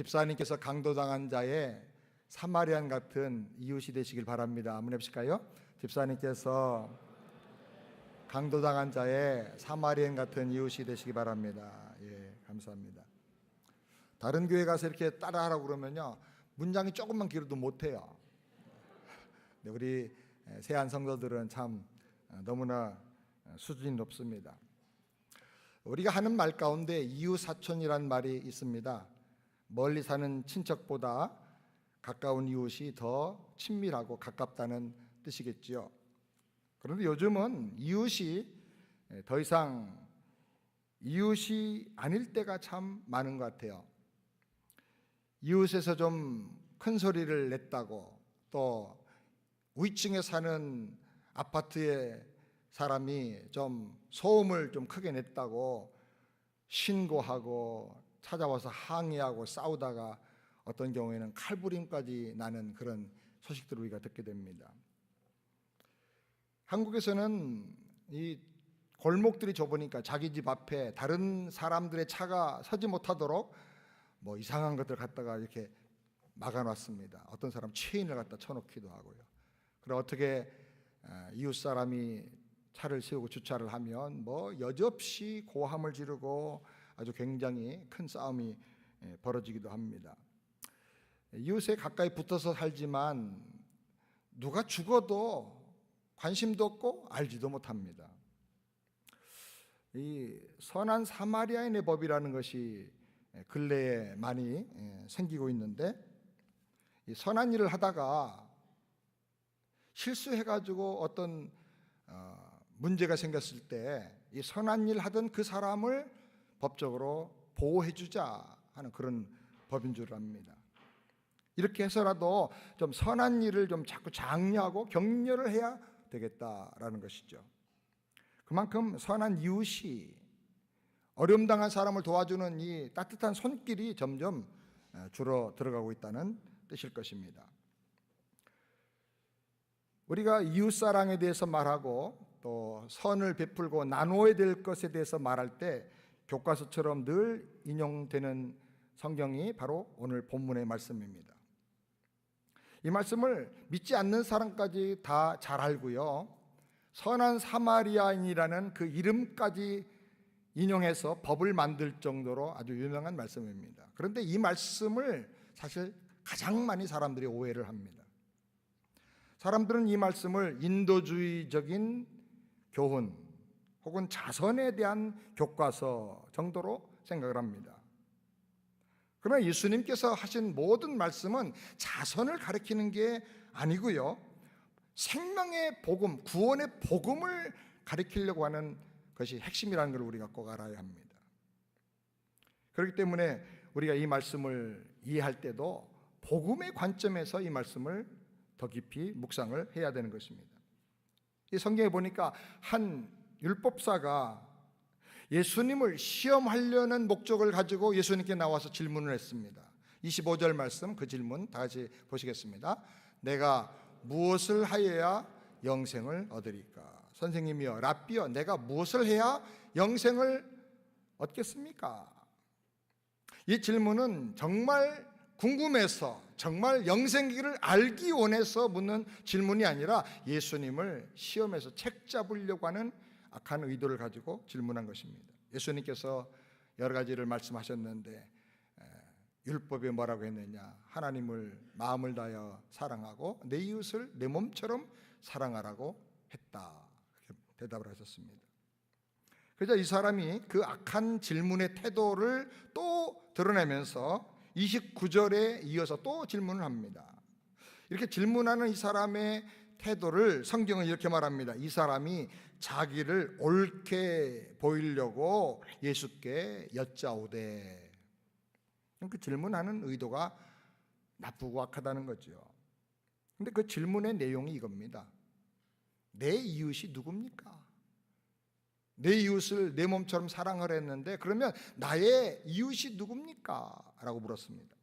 집사님께서 강도당한 자의 사마리안 같은 이웃이 되시길 바랍니다. 한번 해보실까요? 집사님께서 강도당한 자의 사마리안 같은 이웃이 되시기 바랍니다. 예, 감사합니다. 다른 교회 가서 이렇게 따라하라고 그러면요, 문장이 조금만 길어도 못해요. 우리 세안 성도들은 참 너무나 수준이 높습니다. 우리가 하는 말 가운데 이웃사촌이란 말이 있습니다. 멀리 사는 친척보다 가까운 이웃이 더 친밀하고 가깝다는 뜻이겠지요. 그런데 요즘은 이웃이 더 이상 이웃이 아닐 때가 참 많은 것 같아요. 이웃에서 좀 큰 소리를 냈다고, 또 위층에 사는 아파트의 사람이 좀 소음을 좀 크게 냈다고 신고하고 찾아와서 항의하고 싸우다가 어떤 경우에는 칼부림까지 나는 그런 소식들을 우리가 듣게 됩니다. 한국에서는 이 골목들이 좁으니까 자기 집 앞에 다른 사람들의 차가 서지 못하도록 뭐 이상한 것들 갖다가 이렇게 막아놨습니다. 어떤 사람 체인을 갖다 쳐놓기도 하고요. 그리고 어떻게 이웃 사람이 차를 세우고 주차를 하면 뭐 여지없이 고함을 지르고 아주 굉장히 큰 싸움이 벌어지기도 합니다. 이웃에 가까이 붙어서 살지만 누가 죽어도 관심도 없고 알지도 못합니다. 이 선한 사마리아인의 법이라는 것이 근래에 많이 생기고 있는데, 이 선한 일을 하다가 실수해가지고 어떤 문제가 생겼을 때 이 선한 일 하던 그 사람을 법적으로 보호해주자 하는 그런 법인 줄 압니다. 이렇게 해서라도 좀 선한 일을 좀 자꾸 장려하고 격려를 해야 되겠다라는 것이죠. 그만큼 선한 이웃이 어려움 당한 사람을 도와주는 이 따뜻한 손길이 점점 줄어 들어가고 있다는 뜻일 것입니다. 우리가 이웃사랑에 대해서 말하고 또 선을 베풀고 나누어야 될 것에 대해서 말할 때 교과서처럼 늘 인용되는 성경이 바로 오늘 본문의 말씀입니다. 이 말씀을 믿지 않는 사람까지 다 잘 알고요, 선한 사마리아인이라는 그 이름까지 인용해서 법을 만들 정도로 아주 유명한 말씀입니다. 그런데 이 말씀을 사실 가장 많이 사람들이 오해를 합니다. 사람들은 이 말씀을 인도주의적인 교훈 혹은 자선에 대한 교과서 정도로 생각을 합니다. 그러나 예수님께서 하신 모든 말씀은 자선을 가리키는 게 아니고요, 생명의 복음, 구원의 복음을 가리키려고 하는 것이 핵심이라는 걸 우리가 꼭 알아야 합니다. 그렇기 때문에 우리가 이 말씀을 이해할 때도 복음의 관점에서 이 말씀을 더 깊이 묵상을 해야 되는 것입니다. 이 성경에 보니까 한 율법사가 예수님을 시험하려는 목적을 가지고 예수님께 나와서 질문을 했습니다. 25절 말씀, 그 질문 다시 보시겠습니다. 내가 무엇을 하여야 영생을 얻으리까? 선생님이여, 랍비여, 내가 무엇을 해야 영생을 얻겠습니까? 이 질문은 정말 궁금해서, 정말 영생기를 알기 원해서 묻는 질문이 아니라 예수님을 시험에서 책 잡으려고 하는 악한 의도를 가지고 질문한 것입니다. 예수님께서 여러 가지를 말씀하셨는데 율법에 뭐라고 했느냐? 하나님을 마음을 다하여 사랑하고 내 이웃을 내 몸처럼 사랑하라고 했다, 그렇게 대답을 하셨습니다. 그래서 이 사람이 그 악한 질문의 태도를 또 드러내면서 29절에 이어서 또 질문을 합니다. 이렇게 질문하는 이 사람의 태도를 성경은 이렇게 말합니다. 이 사람이 자기를 옳게 보이려고 예수께 여짜오되. 그 질문하는 의도가 나쁘고 악하다는 거죠. 그런데 그 질문의 내용이 이겁니다. 내 이웃이 누굽니까? 내 이웃을 내 몸처럼 사랑을 했는데 그러면 나의 이웃이 누굽니까? 라고 물었습니다.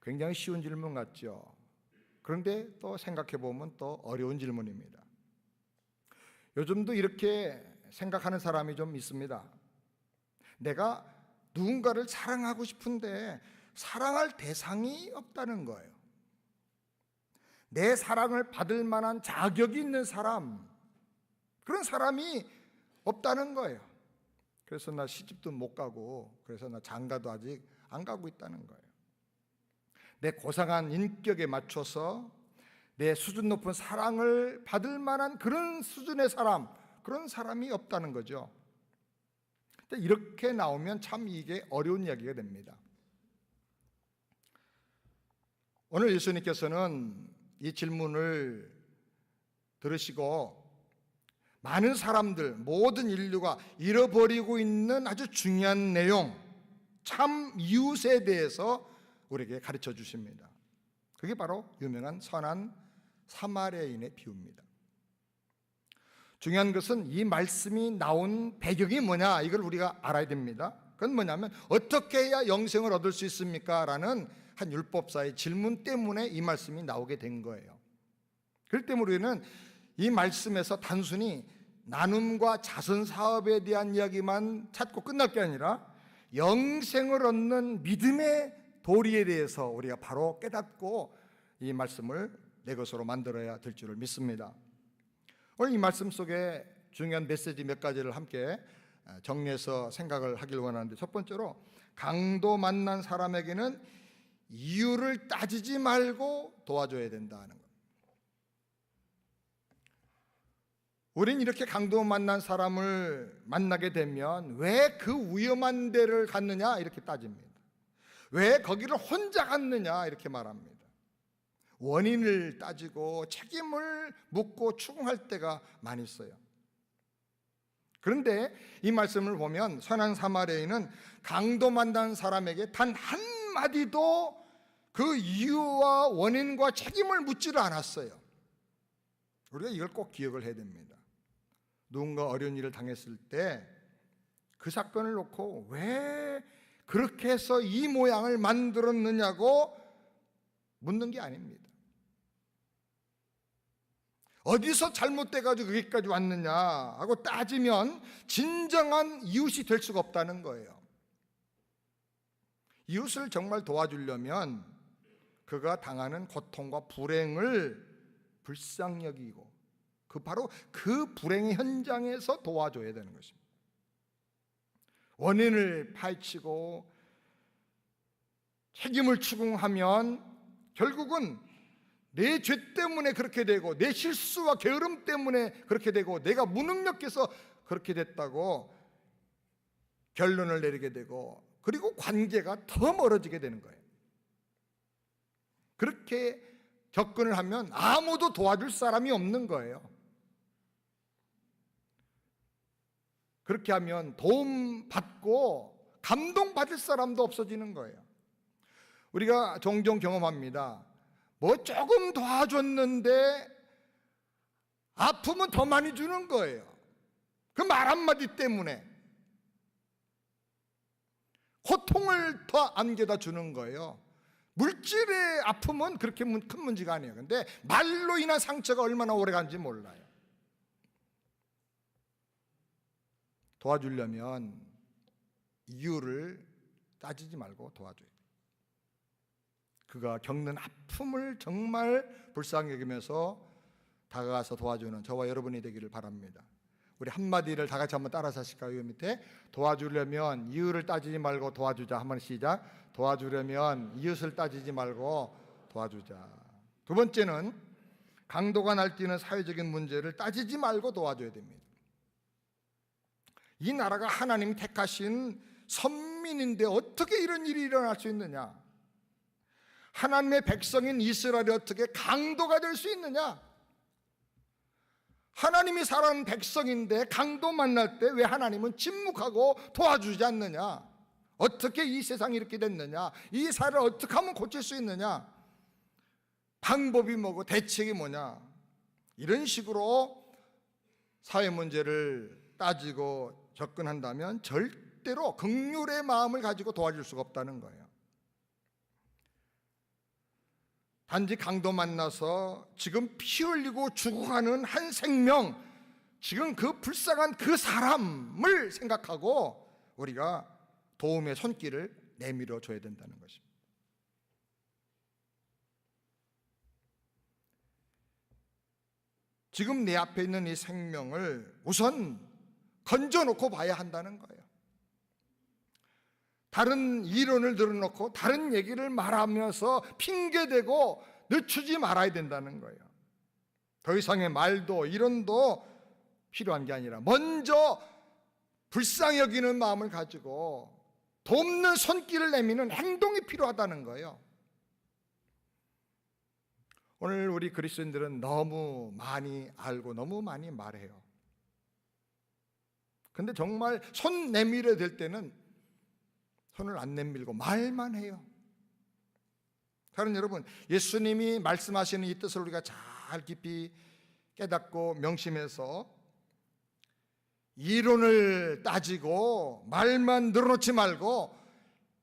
굉장히 쉬운 질문 같죠. 그런데 또 생각해 보면 또 어려운 질문입니다. 요즘도 이렇게 생각하는 사람이 좀 있습니다. 내가 누군가를 사랑하고 싶은데 사랑할 대상이 없다는 거예요. 내 사랑을 받을 만한 자격이 있는 사람, 그런 사람이 없다는 거예요. 그래서 나 시집도 못 가고, 그래서 나 장가도 아직 안 가고 있다는 거예요. 내 고상한 인격에 맞춰서 내 수준 높은 사랑을 받을 만한 그런 수준의 사람, 그런 사람이 없다는 거죠. 근데 이렇게 나오면 참 이게 어려운 이야기가 됩니다. 오늘 예수님께서는 이 질문을 들으시고 많은 사람들, 모든 인류가 잃어버리고 있는 아주 중요한 내용, 참 이웃에 대해서 우리에게 가르쳐 주십니다. 그게 바로 유명한 선한 사마리아인의 비유입니다. 중요한 것은 이 말씀이 나온 배경이 뭐냐, 이걸 우리가 알아야 됩니다. 그건 뭐냐면 어떻게 해야 영생을 얻을 수 있습니까? 라는 한 율법사의 질문 때문에 이 말씀이 나오게 된 거예요. 그렇기 때문에 우리는 이 말씀에서 단순히 나눔과 자선사업에 대한 이야기만 찾고 끝날 게 아니라 영생을 얻는 믿음의 도리에 대해서 우리가 바로 깨닫고 이 말씀을 내 것으로 만들어야 될 줄을 믿습니다. 오늘 이 말씀 속에 중요한 메시지 몇 가지를 함께 정리해서 생각을 하길 원하는데, 첫 번째로 강도 만난 사람에게는 이유를 따지지 말고 도와줘야 된다는 것. 우린 이렇게 강도 만난 사람을 만나게 되면 왜 그 위험한 데를 갔느냐 이렇게 따집니다. 왜 거기를 혼자 갔느냐 이렇게 말합니다. 원인을 따지고 책임을 묻고 추궁할 때가 많이 있어요. 그런데 이 말씀을 보면 선한 사마리아인은 강도 만난 사람에게 단 한마디도 그 이유와 원인과 책임을 묻지를 않았어요. 우리가 이걸 꼭 기억을 해야 됩니다. 누군가 어려운 일을 당했을 때 그 사건을 놓고 왜 그렇게 해서 이 모양을 만들었느냐고 묻는 게 아닙니다. 어디서 잘못돼가지고 여기까지 왔느냐 하고 따지면 진정한 이웃이 될 수가 없다는 거예요. 이웃을 정말 도와주려면 그가 당하는 고통과 불행을 불쌍히 여기고 바로 그 불행의 현장에서 도와줘야 되는 것입니다. 원인을 파헤치고 책임을 추궁하면 결국은 내 죄 때문에 그렇게 되고 내 실수와 게으름 때문에 그렇게 되고 내가 무능력해서 그렇게 됐다고 결론을 내리게 되고, 그리고 관계가 더 멀어지게 되는 거예요. 그렇게 접근을 하면 아무도 도와줄 사람이 없는 거예요. 그렇게 하면 도움 받고 감동 받을 사람도 없어지는 거예요. 우리가 종종 경험합니다. 뭐 조금 도와줬는데 아프면 더 많이 주는 거예요. 그 말 한마디 때문에 고통을 더 안겨다 주는 거예요. 물질의 아픔은 그렇게 큰 문제가 아니에요. 근데 말로 인한 상처가 얼마나 오래 간지 몰라요. 도와주려면 이유를 따지지 말고 도와줘야 돼요. 그가 겪는 아픔을 정말 불쌍히 여기면서 다가가서 도와주는 저와 여러분이 되기를 바랍니다. 우리 한마디를 다 같이 한번 따라서 하실까요? 이 밑에 도와주려면 이유를 따지지 말고 도와주자. 한번 시작. 도와주려면 이웃을 따지지 말고 도와주자. 두 번째는 강도가 날뛰는 사회적인 문제를 따지지 말고 도와줘야 됩니다. 이 나라가 하나님이 택하신 선민인데 어떻게 이런 일이 일어날 수 있느냐? 하나님의 백성인 이스라엘이 어떻게 강도가 될 수 있느냐? 하나님이 사랑하는 백성인데 강도 만날 때 왜 하나님은 침묵하고 도와주지 않느냐? 어떻게 이 세상이 이렇게 됐느냐? 이 사회를 어떻게 하면 고칠 수 있느냐? 방법이 뭐고 대책이 뭐냐? 이런 식으로 사회 문제를 따지고 접근한다면 절대로 긍휼의 마음을 가지고 도와줄 수가 없다는 거예요. 단지 강도 만나서 지금 피 흘리고 죽어가는 한 생명, 지금 그 불쌍한 그 사람을 생각하고 우리가 도움의 손길을 내밀어 줘야 된다는 것입니다. 지금 내 앞에 있는 이 생명을 우선 건져놓고 봐야 한다는 거예요. 다른 이론을 들어놓고 다른 얘기를 말하면서 핑계대고 늦추지 말아야 된다는 거예요. 더 이상의 말도 이론도 필요한 게 아니라 먼저 불쌍히 여기는 마음을 가지고 돕는 손길을 내미는 행동이 필요하다는 거예요. 오늘 우리 그리스도인들은 너무 많이 알고 너무 많이 말해요. 근데 정말 손 내밀어야 될 때는 손을 안 내밀고 말만 해요. 사랑하는 여러분, 예수님이 말씀하시는 이 뜻을 우리가 잘 깊이 깨닫고 명심해서 이론을 따지고 말만 늘어놓지 말고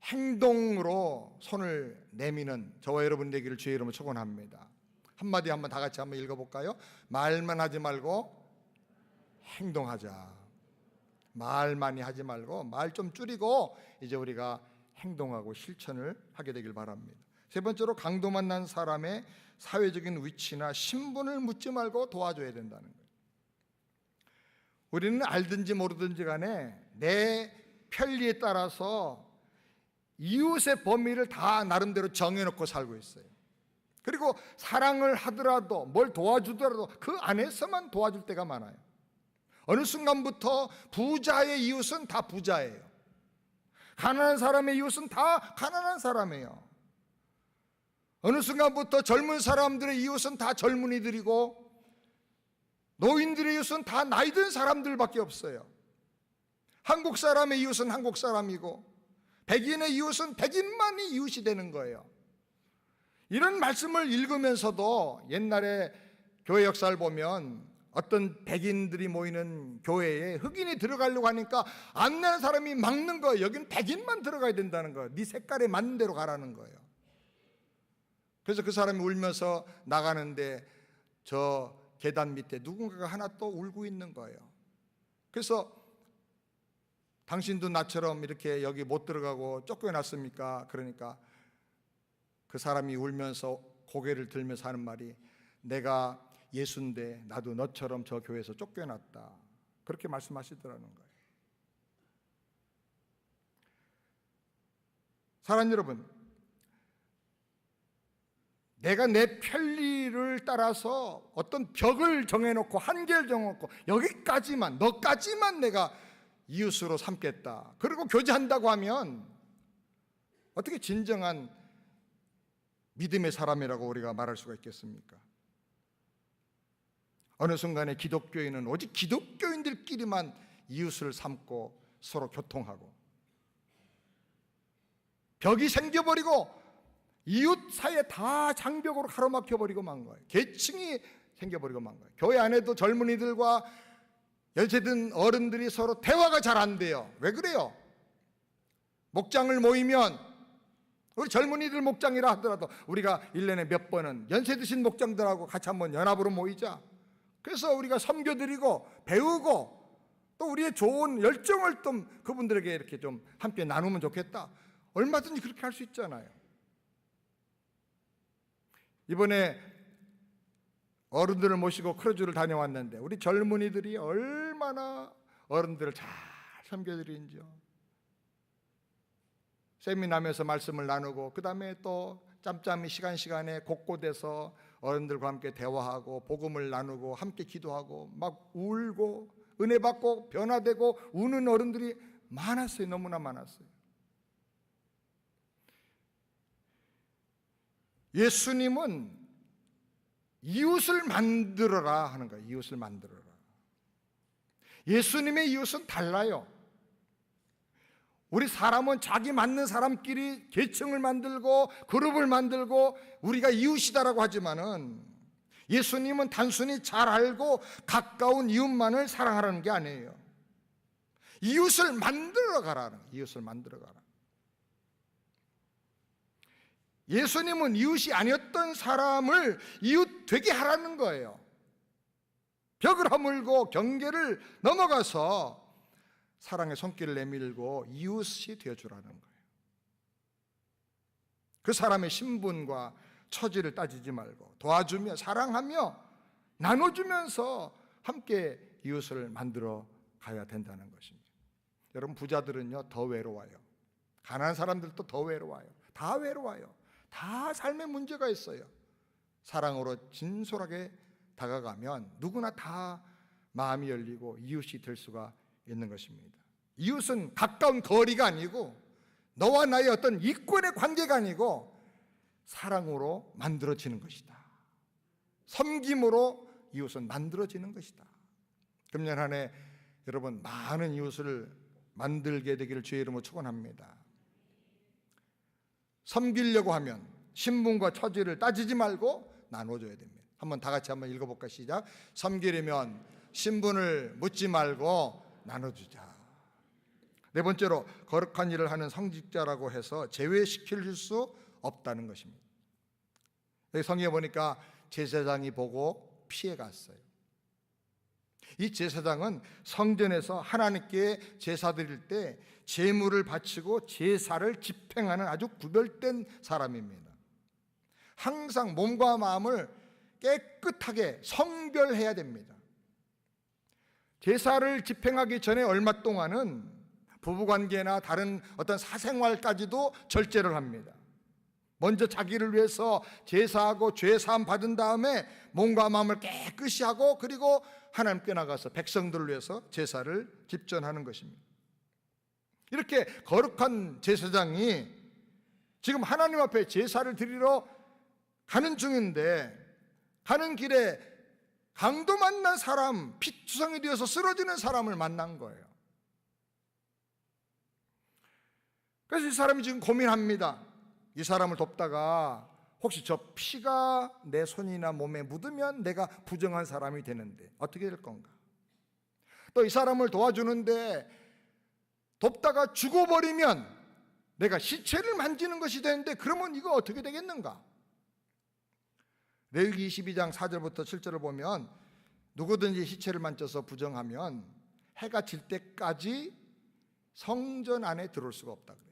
행동으로 손을 내미는 저와 여러분 되기를 주의 이름으로 축원합니다. 한마디 한번 다 같이 한번 읽어볼까요? 말만 하지 말고 행동하자. 말 많이 하지 말고 말 좀 줄이고 이제 우리가 행동하고 실천을 하게 되길 바랍니다. 세 번째로 강도 만난 사람의 사회적인 위치나 신분을 묻지 말고 도와줘야 된다는 거예요. 우리는 알든지 모르든지 간에 내 편리에 따라서 이웃의 범위를 다 나름대로 정해놓고 살고 있어요. 그리고 사랑을 하더라도 뭘 도와주더라도 그 안에서만 도와줄 때가 많아요. 어느 순간부터 부자의 이웃은 다 부자예요. 가난한 사람의 이웃은 다 가난한 사람이에요. 어느 순간부터 젊은 사람들의 이웃은 다 젊은이들이고 노인들의 이웃은 다 나이 든 사람들밖에 없어요. 한국 사람의 이웃은 한국 사람이고 백인의 이웃은 백인만이 이웃이 되는 거예요. 이런 말씀을 읽으면서도 옛날에 교회 역사를 보면 어떤 백인들이 모이는 교회에 흑인이 들어가려고 하니까 안 내는 사람이 막는 거예요. 여기는 백인만 들어가야 된다는 거예요. 네 색깔에 맞는 대로 가라는 거예요. 그래서 그 사람이 울면서 나가는데 저 계단 밑에 누군가가 하나 또 울고 있는 거예요. 그래서 당신도 나처럼 이렇게 여기 못 들어가고 쫓겨났습니까? 그러니까 그 사람이 울면서 고개를 들면서 하는 말이 내가 예수인데 나도 너처럼 저 교회에서 쫓겨났다. 그렇게 말씀하시더라는 거예요. 사랑하는 여러분, 내가 내 편리를 따라서 어떤 벽을 정해놓고 한계를 정해놓고 여기까지만 너까지만 내가 이웃으로 삼겠다. 그리고 교제한다고 하면 어떻게 진정한 믿음의 사람이라고 우리가 말할 수가 있겠습니까? 어느 순간에 기독교인은 오직 기독교인들끼리만 이웃을 삼고 서로 교통하고 벽이 생겨버리고 이웃 사이에 다 장벽으로 가로막혀버리고 만 거예요. 계층이 생겨버리고 만 거예요. 교회 안에도 젊은이들과 연세든 어른들이 서로 대화가 잘 안 돼요. 왜 그래요? 목장을 모이면 우리 젊은이들 목장이라 하더라도 우리가 1년에 몇 번은 연세 드신 목장들하고 같이 한번 연합으로 모이자. 그래서 우리가 섬겨드리고 배우고 또 우리의 좋은 열정을 좀 그분들에게 이렇게 좀 함께 나누면 좋겠다. 얼마든지 그렇게 할 수 있잖아요. 이번에 어른들을 모시고 크루즈를 다녀왔는데 우리 젊은이들이 얼마나 어른들을 잘 섬겨드리는지요. 세미나면서 말씀을 나누고 그 다음에 또 짬짬이 시간에 곳곳에서 어른들과 함께 대화하고 복음을 나누고 함께 기도하고 막 울고 은혜 받고 변화되고 우는 어른들이 많았어요. 너무나 많았어요. 예수님은 이웃을 만들어라 하는 거예요. 이웃을 만들어라. 예수님의 이웃은 달라요. 우리 사람은 자기 맞는 사람끼리 계층을 만들고 그룹을 만들고 우리가 이웃이다라고 하지만은 예수님은 단순히 잘 알고 가까운 이웃만을 사랑하라는 게 아니에요. 이웃을 만들어 가라는 거예요. 이웃을 만들어 가라. 예수님은 이웃이 아니었던 사람을 이웃 되게 하라는 거예요. 벽을 허물고 경계를 넘어가서 사랑의 손길을 내밀고 이웃이 되어주라는 거예요. 그 사람의 신분과 처지를 따지지 말고 도와주며 사랑하며 나눠주면서 함께 이웃을 만들어 가야 된다는 것입니다. 여러분, 부자들은요 더 외로워요. 가난한 사람들도 더 외로워요. 다 외로워요. 다 삶에 문제가 있어요. 사랑으로 진솔하게 다가가면 누구나 다 마음이 열리고 이웃이 될 수가 있는 것입니다. 이웃은 가까운 거리가 아니고 너와 나의 어떤 이권의 관계가 아니고 사랑으로 만들어지는 것이다. 섬김으로 이웃은 만들어지는 것이다. 금년 한 해 여러분 많은 이웃을 만들게 되기를 주의 이름으로 축원합니다. 섬기려고 하면 신분과 처지를 따지지 말고 나눠줘야 됩니다. 한번 다 같이 한번 읽어볼까? 시작. 섬기려면 신분을 묻지 말고 나눠주자. 네 번째로, 거룩한 일을 하는 성직자라고 해서 제외시킬 수 없다는 것입니다. 여기 성경에 보니까 제사장이 보고 피해갔어요. 이 제사장은 성전에서 하나님께 제사 드릴 때 제물을 바치고 제사를 집행하는 아주 구별된 사람입니다. 항상 몸과 마음을 깨끗하게 성별해야 됩니다. 제사를 집행하기 전에 얼마 동안은 부부관계나 다른 어떤 사생활까지도 절제를 합니다. 먼저 자기를 위해서 제사하고 죄사함 받은 다음에 몸과 마음을 깨끗이 하고 그리고 하나님께 나가서 백성들을 위해서 제사를 집전하는 것입니다. 이렇게 거룩한 제사장이 지금 하나님 앞에 제사를 드리러 가는 중인데 가는 길에 강도 만난 사람, 피투성이 되어서 쓰러지는 사람을 만난 거예요. 그래서 이 사람이 지금 고민합니다. 이 사람을 돕다가 혹시 저 피가 내 손이나 몸에 묻으면 내가 부정한 사람이 되는데 어떻게 될 건가? 또 이 사람을 도와주는데 돕다가 죽어버리면 내가 시체를 만지는 것이 되는데 그러면 이거 어떻게 되겠는가? 레위기 22장 4절부터 7절을 보면 누구든지 시체를 만져서 부정하면 해가 질 때까지 성전 안에 들어올 수가 없다 그랬어요.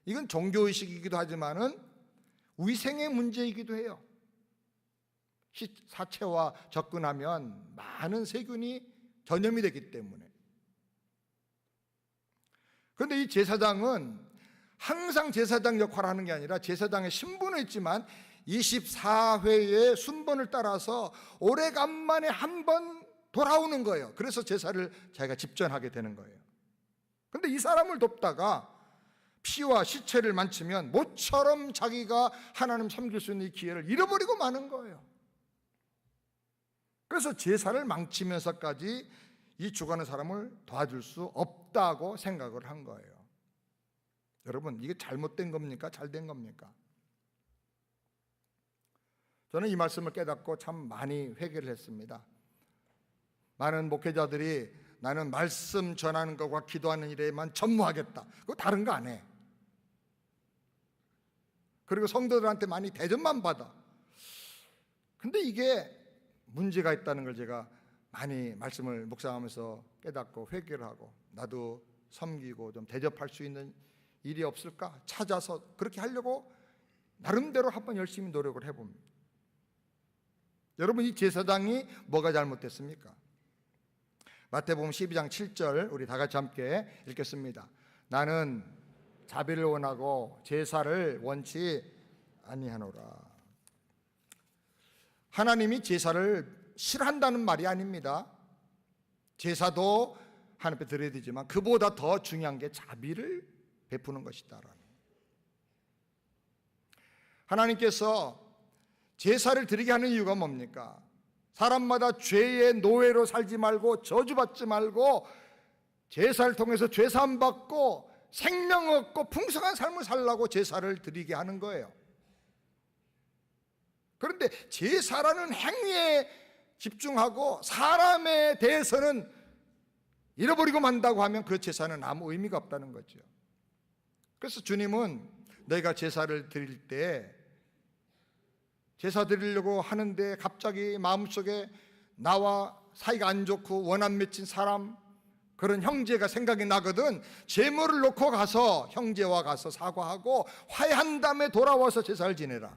이건 종교의식이기도 하지만은 위생의 문제이기도 해요. 사체와 접근하면 많은 세균이 전염이 되기 때문에. 그런데 이 제사장은 항상 제사장 역할을 하는 게 아니라 제사장의 신분은 있지만 24회의 순번을 따라서 오래간만에 한 번 돌아오는 거예요. 그래서 제사를 자기가 집전하게 되는 거예요. 그런데 이 사람을 돕다가 피와 시체를 만지면 모처럼 자기가 하나님 섬길 수 있는 이 기회를 잃어버리고 마는 거예요. 그래서 제사를 망치면서까지 이 죽어가는 사람을 도와줄 수 없다고 생각을 한 거예요. 여러분, 이게 잘못된 겁니까? 잘된 겁니까? 저는 이 말씀을 깨닫고 참 많이 회개를 했습니다. 많은 목회자들이 나는 말씀 전하는 것과 기도하는 일에만 전무하겠다. 그거 다른 거 안 해. 그리고 성도들한테 많이 대접만 받아. 근데 이게 문제가 있다는 걸 제가 많이 말씀을 묵상하면서 깨닫고 회개를 하고 나도 섬기고 좀 대접할 수 있는 일이 없을까 찾아서 그렇게 하려고 나름대로 한번 열심히 노력을 해봅니다. 여러분, 이 제사장이 뭐가 잘못됐습니까? 마태복음 12장 7절 우리 다 같이 함께 읽겠습니다. 나는 자비를 원하고 제사를 원치 아니하노라. 하나님이 제사를 싫어한다는 말이 아닙니다. 제사도 하나님 앞에 드려야 되지만 그보다 더 중요한 게 자비를 베푸는 것이다라는. 하나님께서 제사를 드리게 하는 이유가 뭡니까? 사람마다 죄의 노예로 살지 말고 저주받지 말고 제사를 통해서 죄사함 받고 생명 얻고 풍성한 삶을 살라고 제사를 드리게 하는 거예요. 그런데 제사라는 행위에 집중하고 사람에 대해서는 잃어버리고 만다고 하면 그 제사는 아무 의미가 없다는 거죠. 그래서 주님은 너희가 제사를 드릴 때 제사 드리려고 하는데 갑자기 마음속에 나와 사이가 안 좋고 원한 맺힌 사람, 그런 형제가 생각이 나거든. 제물을 놓고 가서 형제와 가서 사과하고 화해한 다음에 돌아와서 제사를 지내라.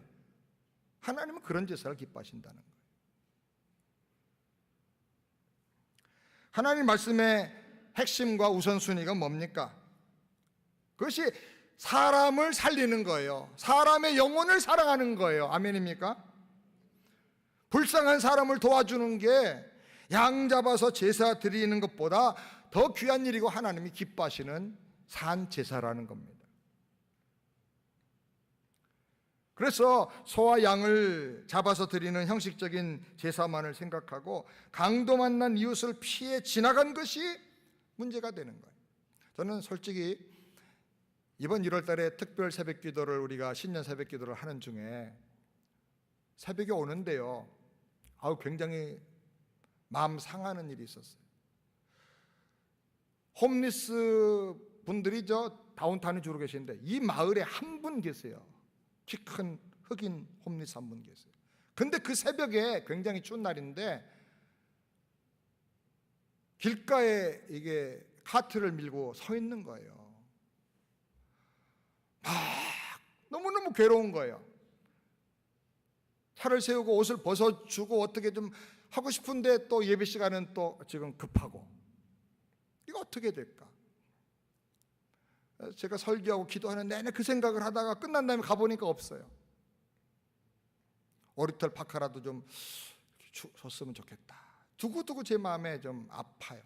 하나님은 그런 제사를 기뻐하신다는 거예요. 하나님 말씀의 핵심과 우선순위가 뭡니까? 그것이 사람을 살리는 거예요. 사람의 영혼을 사랑하는 거예요. 아멘입니까? 불쌍한 사람을 도와주는 게 양 잡아서 제사 드리는 것보다 더 귀한 일이고 하나님이 기뻐하시는 산 제사라는 겁니다. 그래서 소와 양을 잡아서 드리는 형식적인 제사만을 생각하고 강도 만난 이웃을 피해 지나간 것이 문제가 되는 거예요. 저는 솔직히 이번 1월 달에 특별 새벽 기도를 우리가 신년 새벽 기도를 하는 중에 새벽에 오는데요, 굉장히 마음 상하는 일이 있었어요. 홈리스 분들이 다운타운에 주로 계시는데 이 마을에 한 분 계세요. 키 큰 흑인 홈리스 한 분 계세요. 근데 그 새벽에 굉장히 추운 날인데 길가에 이게 카트를 밀고 서 있는 거예요. 너무너무 괴로운 거예요. 차를 세우고 옷을 벗어주고 어떻게 좀 하고 싶은데 또 예배 시간은 또 지금 급하고, 이거 어떻게 될까? 제가 설교하고 기도하는 내내 그 생각을 하다가 끝난 다음에 가보니까 없어요. 오리털 파카라도 좀 줬으면 좋겠다. 두고두고 제 마음에 좀 아파요.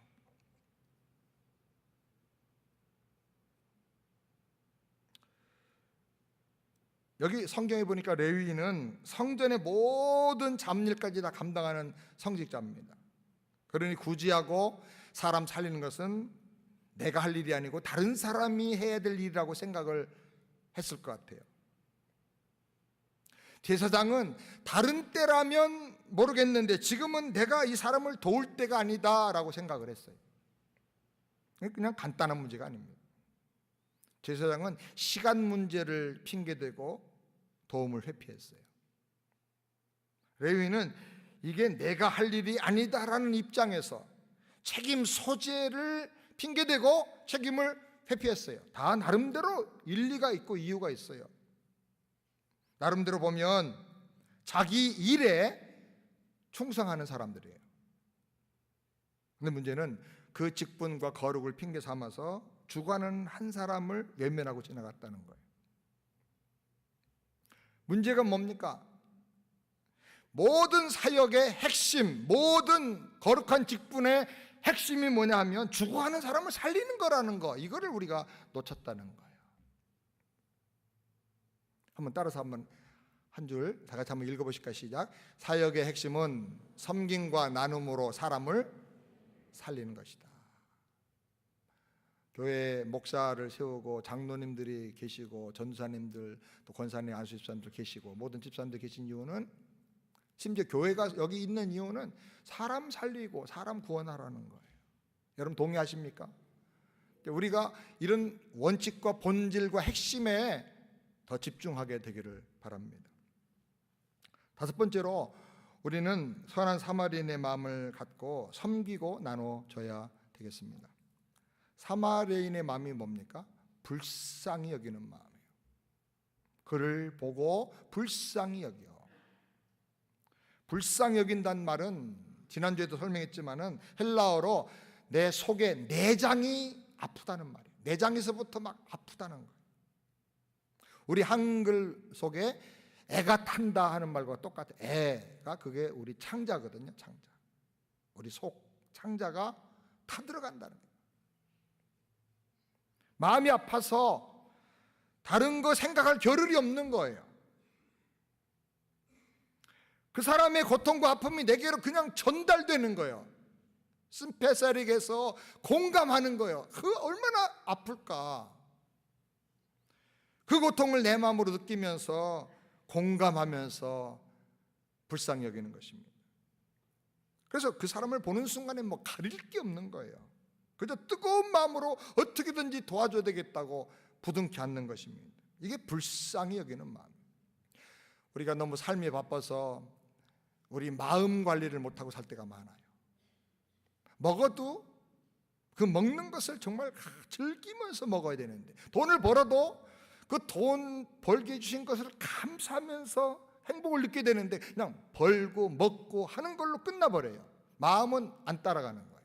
여기 성경에 보니까 레위인은 성전의 모든 잡일까지 다 감당하는 성직자입니다. 그러니 구제하고 사람 살리는 것은 내가 할 일이 아니고 다른 사람이 해야 될 일이라고 생각을 했을 것 같아요. 제사장은 다른 때라면 모르겠는데 지금은 내가 이 사람을 도울 때가 아니다라고 생각을 했어요. 그냥 간단한 문제가 아닙니다. 제사장은 시간 문제를 핑계대고 도움을 회피했어요. 레위인은 이게 내가 할 일이 아니다라는 입장에서 책임 소재를 핑계대고 책임을 회피했어요. 다 나름대로 일리가 있고 이유가 있어요. 나름대로 보면 자기 일에 충성하는 사람들이에요. 근데 문제는 그 직분과 거룩을 핑계 삼아서 주관하는 한 사람을 외면하고 지나갔다는 거예요. 문제가 뭡니까? 모든 사역의 핵심, 모든 거룩한 직분의 핵심이 뭐냐 하면 죽어가는 사람을 살리는 거라는 거, 이거를 우리가 놓쳤다는 거예요. 한번 따라서 한 줄 다 같이 한번 읽어보실까요? 시작. 사역의 핵심은 섬김과 나눔으로 사람을 살리는 것이다. 교회 목사를 세우고 장로님들이 계시고 전도사님들 또 권사님, 안수집사님들 계시고 모든 집사님들 계신 이유는, 심지어 교회가 여기 있는 이유는 사람 살리고 사람 구원하라는 거예요. 여러분 동의하십니까? 우리가 이런 원칙과 본질과 핵심에 더 집중하게 되기를 바랍니다. 다섯 번째로 우리는 선한 사마리아인의 마음을 갖고 섬기고 나눠줘야 되겠습니다. 사마리아인의 마음이 뭡니까? 불쌍히 여기는 마음이에요. 그를 보고 불쌍히 여겨. 불쌍히 여긴다는 말은 지난주에도 설명했지만은 헬라어로 내 속에 내장이 아프다는 말이에요. 내장에서부터 막 아프다는 거예요. 우리 한글 속에 애가 탄다 하는 말과 똑같아요. 애가 그게 우리 창자거든요. 창자. 우리 속 창자가 타들어간다는 거예요. 마음이 아파서 다른 거 생각할 겨를이 없는 거예요. 그 사람의 고통과 아픔이 내게로 그냥 전달되는 거예요. 심패사릭에서 공감하는 거예요. 그 얼마나 아플까. 그 고통을 내 마음으로 느끼면서 공감하면서 불쌍히 여기는 것입니다. 그래서 그 사람을 보는 순간에 뭐 가릴 게 없는 거예요. 그저 뜨거운 마음으로 어떻게든지 도와줘야 되겠다고 부둥켜 안는 것입니다. 이게 불쌍히 여기는 마음. 우리가 너무 삶이 바빠서 우리 마음 관리를 못하고 살 때가 많아요. 먹어도 그 먹는 것을 정말 즐기면서 먹어야 되는데, 돈을 벌어도 그 돈 벌게 해주신 것을 감사하면서 행복을 느끼게 되는데 그냥 벌고 먹고 하는 걸로 끝나버려요. 마음은 안 따라가는 거예요.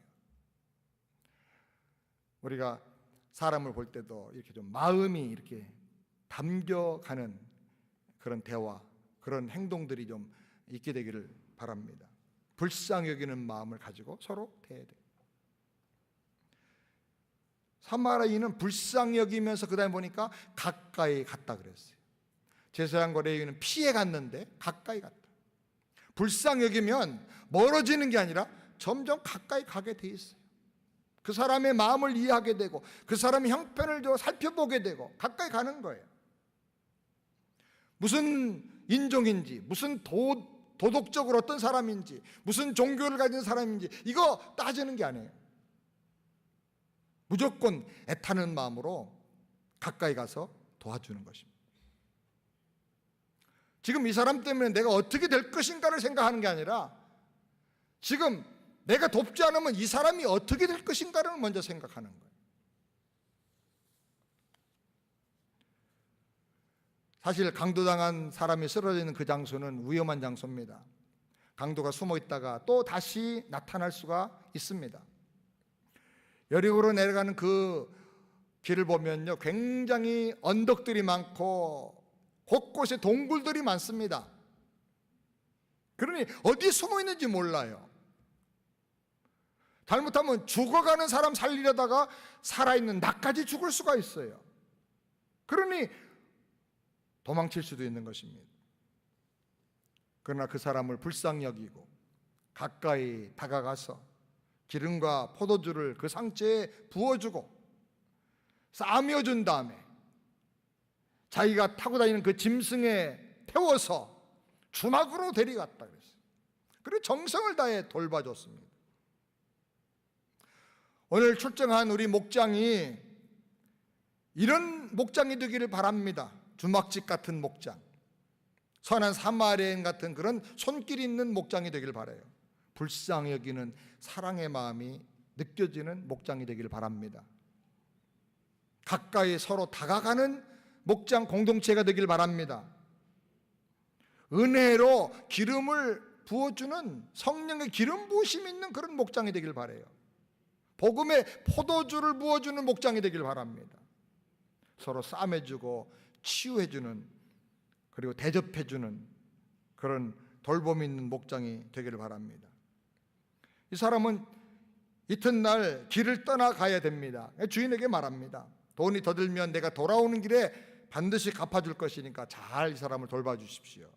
우리가 사람을 볼 때도 이렇게 좀 마음이 이렇게 담겨가는 그런 대화, 그런 행동들이 좀 있게 되기를 바랍니다. 불쌍히 여기는 마음을 가지고 서로 대해야 돼요. 사마리아인은 불쌍히 여기면서 그 다음에 보니까 가까이 갔다 그랬어요. 제사장과 레위인은 피해 갔는데 가까이 갔다. 불쌍히 여기면 멀어지는 게 아니라 점점 가까이 가게 돼 있어요. 그 사람의 마음을 이해하게 되고 그 사람의 형편을 살펴보게 되고 가까이 가는 거예요. 무슨 인종인지, 무슨 도덕적으로 어떤 사람인지, 무슨 종교를 가진 사람인지 이거 따지는 게 아니에요. 무조건 애타는 마음으로 가까이 가서 도와주는 것입니다. 지금 이 사람 때문에 내가 어떻게 될 것인가를 생각하는 게 아니라 지금 내가 돕지 않으면 이 사람이 어떻게 될 것인가를 먼저 생각하는 거예요. 사실 강도당한 사람이 쓰러져 있는 그 장소는 위험한 장소입니다. 강도가 숨어 있다가 또 다시 나타날 수가 있습니다. 여리고로 내려가는 그 길을 보면요, 굉장히 언덕들이 많고 곳곳에 동굴들이 많습니다. 그러니 어디에 숨어 있는지 몰라요. 잘못하면 죽어가는 사람 살리려다가 살아있는 나까지 죽을 수가 있어요. 그러니 도망칠 수도 있는 것입니다. 그러나 그 사람을 불쌍히 여기고 가까이 다가가서 기름과 포도주를 그 상처에 부어주고 싸매어 준 다음에 자기가 타고 다니는 그 짐승에 태워서 주막으로 데려갔다 그랬어요. 그리고 정성을 다해 돌봐줬습니다. 오늘 출정한 우리 목장이 이런 목장이 되기를 바랍니다. 주막집 같은 목장, 선한 사마리아인 같은 그런 손길 있는 목장이 되기를 바라요. 불쌍히 여기는 사랑의 마음이 느껴지는 목장이 되기를 바랍니다. 가까이 서로 다가가는 목장 공동체가 되기를 바랍니다. 은혜로 기름을 부어주는 성령의 기름 부으심 있는 그런 목장이 되기를 바라요. 복음의 포도주를 부어주는 목장이 되기를 바랍니다. 서로 싸매주고 치유해주는, 그리고 대접해주는 그런 돌봄 있는 목장이 되기를 바랍니다. 이 사람은 이튿날 길을 떠나가야 됩니다. 주인에게 말합니다. 돈이 더 들면 내가 돌아오는 길에 반드시 갚아줄 것이니까 잘 이 사람을 돌봐주십시오.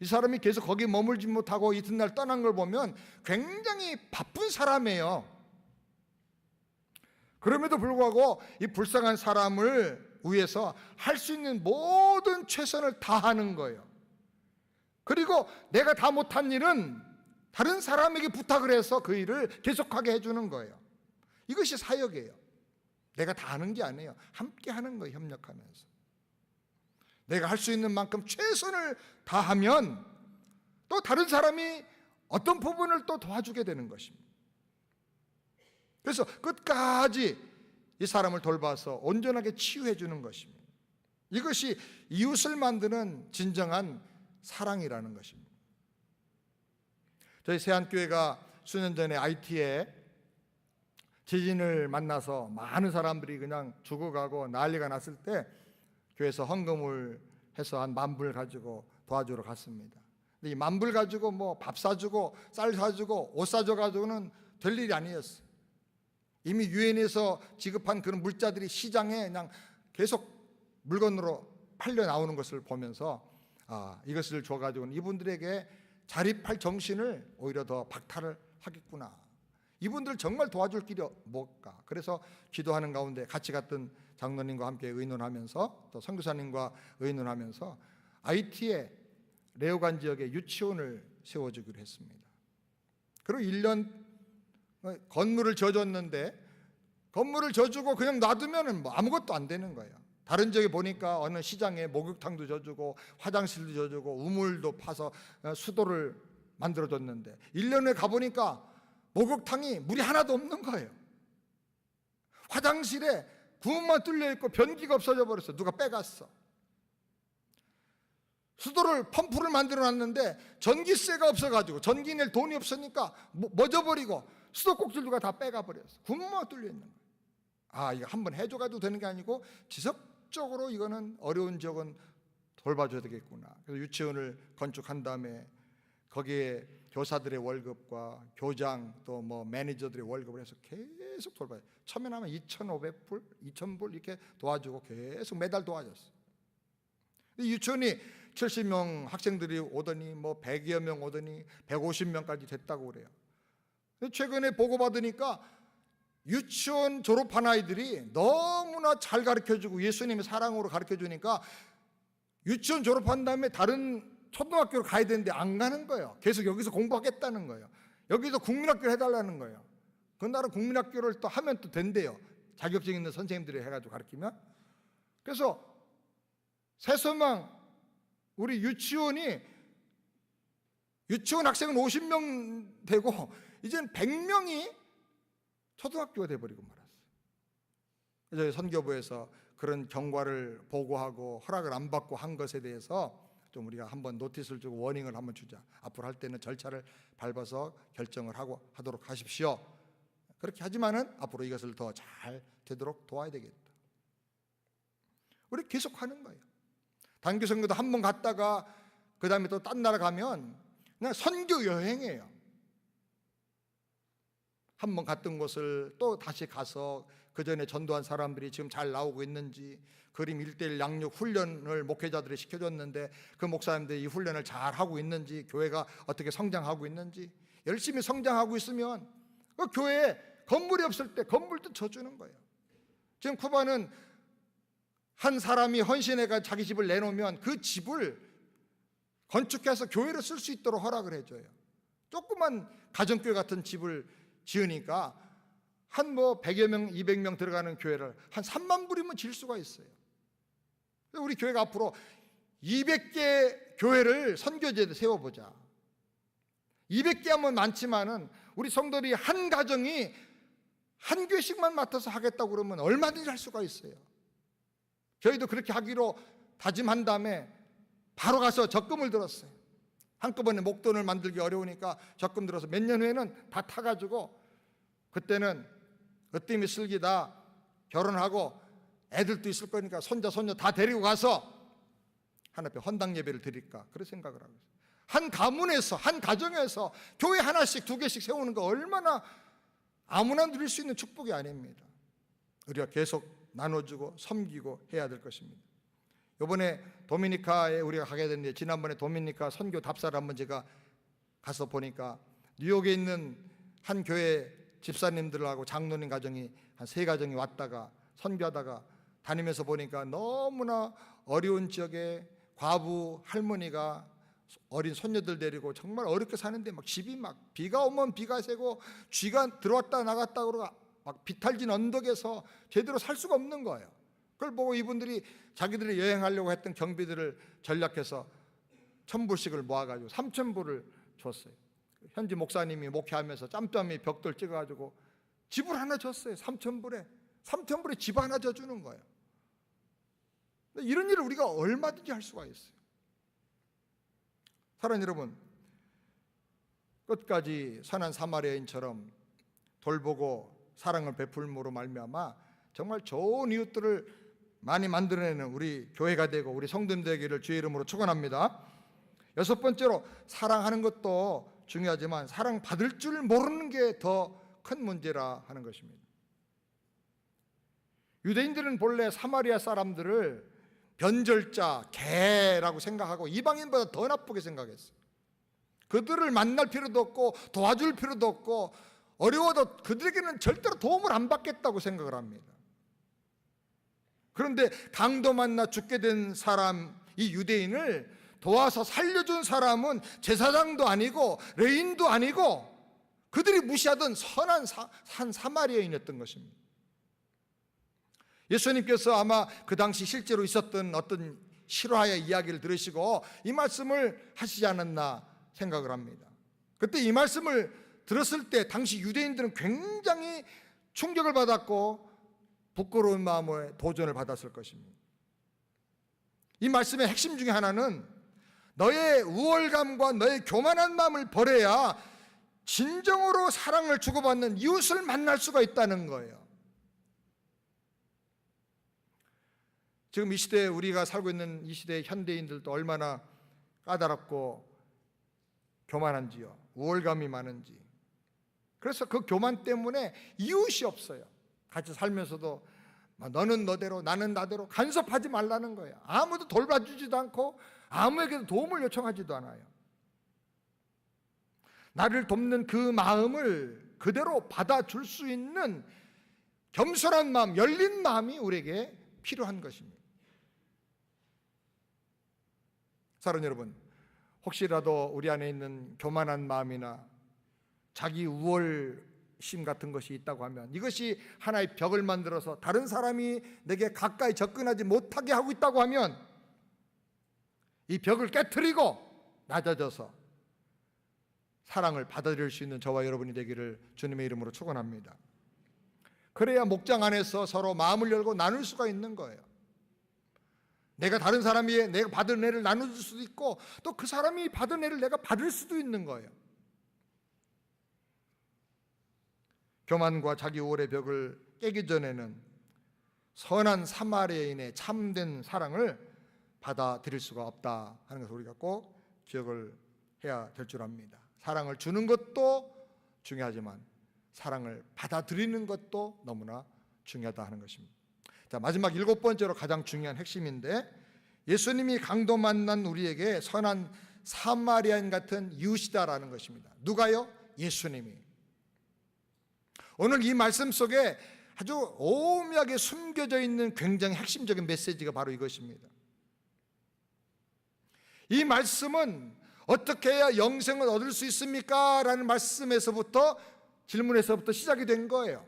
이 사람이 계속 거기 머물지 못하고 이튿날 떠난 걸 보면 굉장히 바쁜 사람이에요. 그럼에도 불구하고 이 불쌍한 사람을 위해서 할 수 있는 모든 최선을 다하는 거예요. 그리고 내가 다 못한 일은 다른 사람에게 부탁을 해서 그 일을 계속하게 해주는 거예요. 이것이 사역이에요. 내가 다 하는 게 아니에요. 함께 하는 거예요. 협력하면서 내가 할 수 있는 만큼 최선을 다하면 또 다른 사람이 어떤 부분을 또 도와주게 되는 것입니다. 그래서 끝까지 이 사람을 돌봐서 온전하게 치유해 주는 것입니다. 이것이 이웃을 만드는 진정한 사랑이라는 것입니다. 저희 세안교회가 수년 전에 IT에 지진을 만나서 많은 사람들이 그냥 죽어가고 난리가 났을 때 교회에서 헌금을 해서 한 10,000불 가지고 도와주러 갔습니다. 근데 이 10,000불 가지고 뭐 밥 사주고 쌀 사주고 옷 사줘 가지고는 될 일이 아니었어요. 이미 유엔에서 지급한 그런 물자들이 시장에 그냥 계속 물건으로 팔려 나오는 것을 보면서 이것을 줘가지고는 이분들에게 자립할 정신을 오히려 더 박탈을 하겠구나. 이분들 정말 도와줄 길이 뭘까? 그래서 기도하는 가운데 같이 갔던 장로님과 함께 의논하면서 또 선교사님과 의논하면서 IT에 레오간 지역에 유치원을 세워주기로 했습니다. 그리고 1년 건물을 져줬는데 건물을 져주고 그냥 놔두면 뭐 아무것도 안 되는 거예요. 다른 지역에 보니까 어느 시장에 목욕탕도 져주고 화장실도 져주고 우물도 파서 수도를 만들어줬는데 1년 후에 가보니까 목욕탕이 물이 하나도 없는 거예요. 화장실에 구멍만 뚫려 있고 변기가 없어져 버렸어. 누가 빼갔어. 수도를 펌프를 만들어 놨는데 전기세가 없어가지고 전기 낼 돈이 없으니까 멎어버리고 수도 꼭지류가 다 빼가 버렸어. 구멍만 뚫려 있는 거예요. 아, 이거 한번 해줘가지고 되는 게 아니고 지속적으로 이거는 어려운 지역은 돌봐줘야 되겠구나. 그래서 유치원을 건축한 다음에 거기에 교사들의 월급과 교장 또 뭐 매니저들의 월급을 해서 계속 돌봐요. 처음에 하면 2,500불, 2,000불 이렇게 도와주고 계속 매달 도와줬어. 유치원이 70명 학생들이 오더니 뭐 100여 명 오더니 150명까지 됐다고 그래요. 최근에 보고받으니까 유치원 졸업한 아이들이 너무나 잘 가르쳐주고 예수님의 사랑으로 가르쳐주니까 유치원 졸업한 다음에 다른 초등학교로 가야 되는데 안 가는 거예요. 계속 여기서 공부하겠다는 거예요. 여기서 국민학교를 해달라는 거예요. 그 나라 국민학교를 또 하면 또 된대요. 자격증 있는 선생님들이 해가지고 가르치면. 그래서 새소망 우리 유치원 학생은 50명 되고 이제는 100명이 초등학교가 돼버리고 말았어요. 그래서 선교부에서 그런 경과를 보고하고 허락을 안 받고 한 것에 대해서 좀 우리가 한번 노티스를 주고 워닝을 한번 주자. 앞으로 할 때는 절차를 밟아서 결정을 하도록 하십시오. 그렇게 하지만은 앞으로 이것을 더 잘 되도록 도와야 되겠다. 우리 계속 하는 거예요. 단기 선교도 한 번 갔다가 그 다음에 또 딴 나라 가면 그냥 선교 여행이에요. 한 번 갔던 곳을 또 다시 가서 그 전에 전도한 사람들이 지금 잘 나오고 있는지, 그림 1:1 양육 훈련을 목회자들이 시켜줬는데 그 목사님들이 이 훈련을 잘 하고 있는지, 교회가 어떻게 성장하고 있는지, 열심히 성장하고 있으면 그 교회에 건물이 없을 때 건물도 쳐주는 거예요. 지금 쿠바는 한 사람이 헌신해가 자기 집을 내놓으면 그 집을 건축해서 교회로 쓸 수 있도록 허락을 해줘요. 조그만 가정교회 같은 집을 지으니까 한 100여 명, 200명 들어가는 교회를 한 3만 불이면 질 수가 있어요. 우리 교회가 앞으로 200개 교회를 선교제도 세워보자. 200개 하면 많지만은 우리 성도들이 한 가정이 한 교회씩만 맡아서 하겠다고 그러면 얼마든지 할 수가 있어요. 저희도 그렇게 하기로 다짐한 다음에 바로 가서 적금을 들었어요. 한꺼번에 목돈을 만들기 어려우니까 적금 들어서 몇 년 후에는 다 타가지고, 그때는 으뜸이 슬기다 결혼하고 애들도 있을 거니까 손자 손녀 다 데리고 가서 하나님 앞에 헌당 예배를 드릴까, 그런 생각을 하고 있어요. 한 가문에서, 한 가정에서 교회 하나씩 2개씩 세우는 거 얼마나 아무나 누릴 수 있는 축복이 아닙니다. 우리가 계속 나눠주고 섬기고 해야 될 것입니다. 이번에 도미니카에 우리가 가게 됐는데, 지난번에 도미니카 선교 답사를 한번 제가 가서 보니까 뉴욕에 있는 한 교회 집사님들하고 장로님 가정이 한 3가정이 왔다가 선교하다가 다니면서 보니까 너무나 어려운 지역에 과부 할머니가 어린 손녀들 데리고 정말 어렵게 사는데 막 집이 막 비가 오면 비가 새고 쥐가 들어왔다 나갔다 그러고 막 비탈진 언덕에서 제대로 살 수가 없는 거예요. 그걸 보고 이분들이 자기들이 여행하려고 했던 경비들을 전략해서 1,000불씩을 모아가지고 3,000불을 줬어요. 현지 목사님이 목회하면서 짬짬이 벽돌 찍어가지고 집을 하나 줬어요. 3,000불에 집 하나 져주는 거예요. 이런 일을 우리가 얼마든지 할 수가 있어요. 사랑하는 여러분, 끝까지 선한 사마리아인처럼 돌보고 사랑을 베풀므로 말미암아 정말 좋은 이웃들을 많이 만들어내는 우리 교회가 되고 우리 성도님 되기를 주의 이름으로 축원합니다. 6번째로, 사랑하는 것도 중요하지만 사랑받을 줄 모르는 게 더 큰 문제라 하는 것입니다. 유대인들은 본래 사마리아 사람들을 변절자, 개라고 생각하고 이방인보다 더 나쁘게 생각했어요. 그들을 만날 필요도 없고 도와줄 필요도 없고 어려워도 그들에게는 절대로 도움을 안 받겠다고 생각을 합니다. 그런데 강도 만나 죽게 된 사람, 이 유대인을 도와서 살려준 사람은 제사장도 아니고 레인도 아니고 그들이 무시하던 선한 사마리아인이었던 것입니다. 예수님께서 아마 그 당시 실제로 있었던 어떤 실화의 이야기를 들으시고 이 말씀을 하시지 않았나 생각을 합니다. 그때 이 말씀을 들었을 때 당시 유대인들은 굉장히 충격을 받았고 부끄러운 마음에 도전을 받았을 것입니다. 이 말씀의 핵심 중에 하나는 너의 우월감과 너의 교만한 마음을 버려야 진정으로 사랑을 주고받는 이웃을 만날 수가 있다는 거예요. 지금 이 시대에 우리가 살고 있는 이 시대의 현대인들도 얼마나 까다롭고 교만한지요. 우월감이 많은지. 그래서 그 교만 때문에 이웃이 없어요. 같이 살면서도 너는 너대로 나는 나대로 간섭하지 말라는 거예요. 아무도 돌봐주지도 않고 아무에게도 도움을 요청하지도 않아요. 나를 돕는 그 마음을 그대로 받아줄 수 있는 겸손한 마음, 열린 마음이 우리에게 필요한 것입니다. 사랑하는 여러분, 혹시라도 우리 안에 있는 교만한 마음이나 자기 우월심 같은 것이 있다고 하면 이것이 하나의 벽을 만들어서 다른 사람이 내게 가까이 접근하지 못하게 하고 있다고 하면 이 벽을 깨트리고 낮아져서 사랑을 받아들일 수 있는 저와 여러분이 되기를 주님의 이름으로 축원합니다. 그래야 목장 안에서 서로 마음을 열고 나눌 수가 있는 거예요. 내가 다른 사람이 내가 받은 애를 나눠줄 수도 있고 또 그 사람이 받은 애를 내가 받을 수도 있는 거예요. 교만과 자기 우월의 벽을 깨기 전에는 선한 사마리아인의 참된 사랑을 받아들일 수가 없다 하는 것을 우리가 꼭 기억을 해야 될 줄 압니다. 사랑을 주는 것도 중요하지만 사랑을 받아들이는 것도 너무나 중요하다 하는 것입니다. 자, 마지막 7번째로 가장 중요한 핵심인데, 예수님이 강도 만난 우리에게 선한 사마리아인 같은 이웃이다라는 것입니다. 누가요? 예수님이. 오늘 이 말씀 속에 아주 오묘하게 숨겨져 있는 굉장히 핵심적인 메시지가 바로 이것입니다. 이 말씀은 어떻게 해야 영생을 얻을 수 있습니까? 라는 말씀에서부터, 질문에서부터 시작이 된 거예요.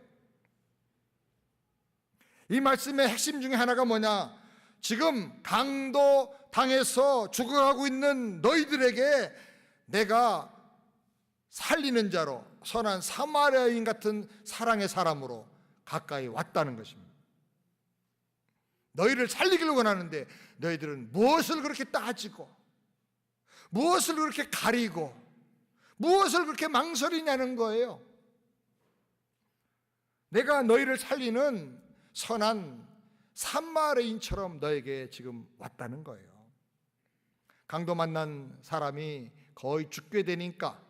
이 말씀의 핵심 중에 하나가 뭐냐? 지금 강도 당해서 죽어가고 있는 너희들에게 내가 살리는 자로, 선한 사마리아인 같은 사랑의 사람으로 가까이 왔다는 것입니다. 너희를 살리기를 원하는데 너희들은 무엇을 그렇게 따지고 무엇을 그렇게 가리고 무엇을 그렇게 망설이냐는 거예요. 내가 너희를 살리는 선한 사마리아인처럼 너에게 지금 왔다는 거예요. 강도 만난 사람이 거의 죽게 되니까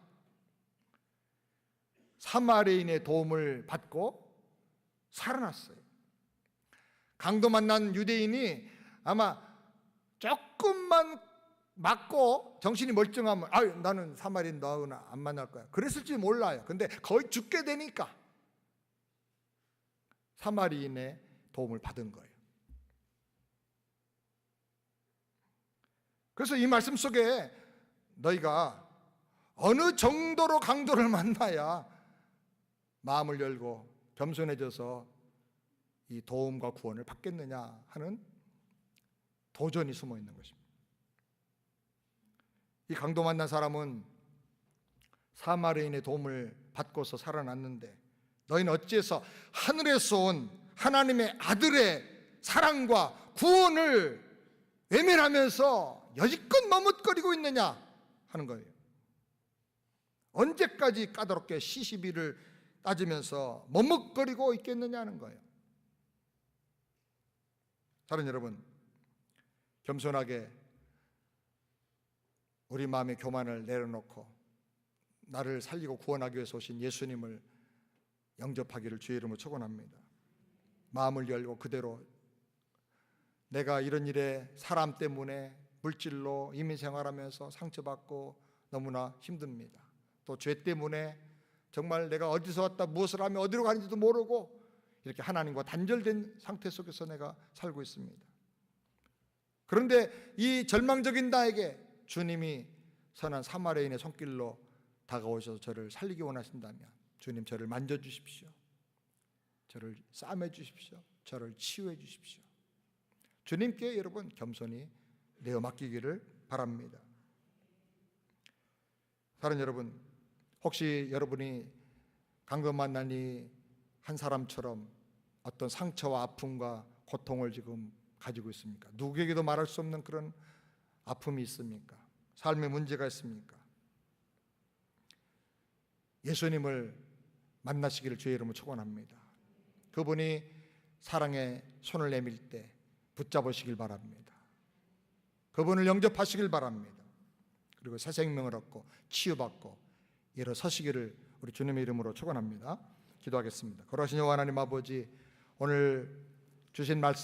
사마리아인의 도움을 받고 살아났어요. 강도 만난 유대인이 아마 조금만 맞고 정신이 멀쩡하면 나는 사마리아인 너하고는 안 만날 거야 그랬을지 몰라요. 근데 거의 죽게 되니까 사마리아인의 도움을 받은 거예요. 그래서 이 말씀 속에 너희가 어느 정도로 강도를 만나야 마음을 열고 겸손해져서 이 도움과 구원을 받겠느냐 하는 도전이 숨어 있는 것입니다. 이 강도 만난 사람은 사마리아인의 도움을 받고서 살아났는데 너희는 어찌해서 하늘에서 온 하나님의 아들의 사랑과 구원을 외면하면서 여지껏 머뭇거리고 있느냐 하는 거예요. 언제까지 까다롭게 시시비를 따지면서 머뭇거리고 있겠느냐 하는 거예요. 다른 여러분, 겸손하게 우리 마음의 교만을 내려놓고 나를 살리고 구원하기 위해서 오신 예수님을 영접하기를 주의 이름으로 축원합니다. 마음을 열고 그대로 내가 이런 일에 사람 때문에 물질로 이민생활하면서 상처받고 너무나 힘듭니다. 또 죄 때문에 정말 내가 어디서 왔다 무엇을 하며 어디로 가는지도 모르고 이렇게 하나님과 단절된 상태 속에서 내가 살고 있습니다. 그런데 이 절망적인 나에게 주님이 선한 사마리아인의 손길로 다가오셔서 저를 살리기 원하신다면 주님 저를 만져주십시오. 저를 싸매주십시오. 저를 치유해 주십시오. 주님께 여러분 겸손히 내어 맡기기를 바랍니다. 다른 여러분, 혹시 여러분이 강도 만나니 한 사람처럼 어떤 상처와 아픔과 고통을 지금 가지고 있습니까? 누구에게도 말할 수 없는 그런 아픔이 있습니까? 삶에 문제가 있습니까? 예수님을 만나시기를 주의 이름으로 축원합니다. 그분이 사랑의 손을 내밀 때 붙잡으시길 바랍니다. 그분을 영접하시길 바랍니다. 그리고 새 생명을 얻고 치유받고 일어서시기를 우리 주님의 이름으로 축원합니다. 기도하겠습니다. 거룩하신 여호와 하나님 아버지, 오늘 주신 말씀